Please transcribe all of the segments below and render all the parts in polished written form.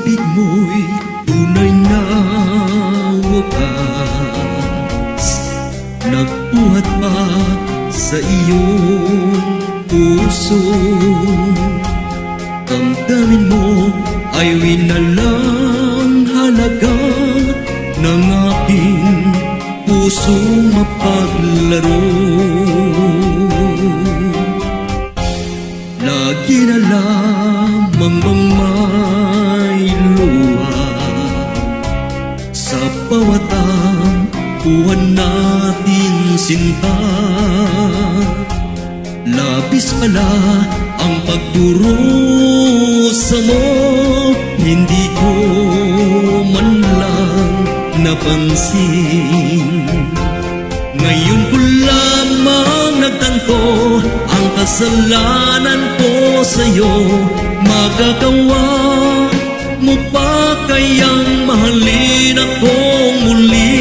pag-ibig mo'y tunay na wakas, nagbuhat pa sa iyong puso. Damdamin mo ay winalang halaga ng aking pusong mapaglaro. Lagi na lamang may luha sa bawat buwan natin sinta. Labis pala ang pagdurusa mo, hindi ko man lang napansin. Ngayon ko lamang nagtanto ang kasalanan ko sa'yo. Magagawa mo pa kayang mahalin akong muli?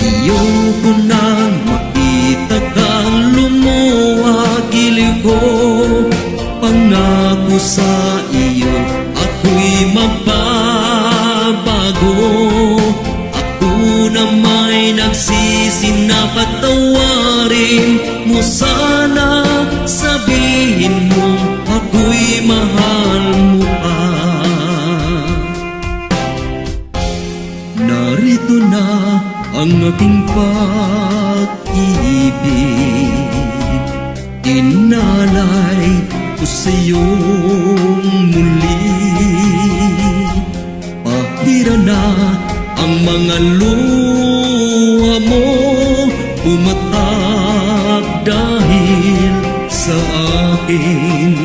Iyoko nang makita kang lumuha giliw ko. Pangako sa iyo ako'y mababago. Ako na may nagsisi na patawarin mo sana. Sabihin mo ako'y mahal mo pa. Narito na ang aking pag-ibig, inalay ko sa'yong muli. Pahira na ang mga luha mo, umatak dahil sa akin.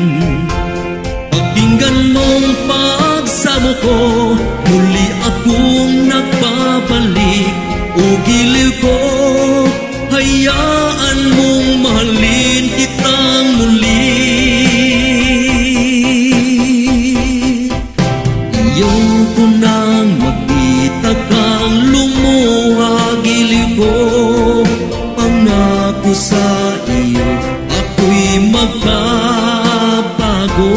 Pakinggan mong pagsamo ko, muli akong nagbabalik. O giliw ko, hayaan mong mahalin kitang muli. Iyoko nang makita kang lumuha giliw ko. Pangako sa iyo ako'y magbabago.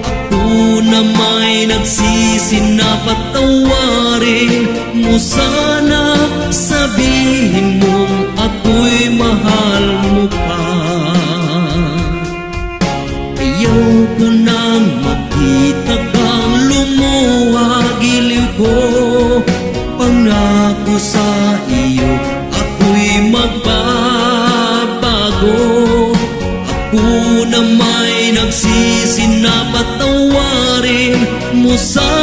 Ako na may nagsisi na patawarin mo sana. Sabihin mo ako'y mahal mo pa. Ayoko nang makita kang lumuha giliw ko. Pangako sa iyo ako'y magbabago. Ako na may nagsisi na patawarin mo sa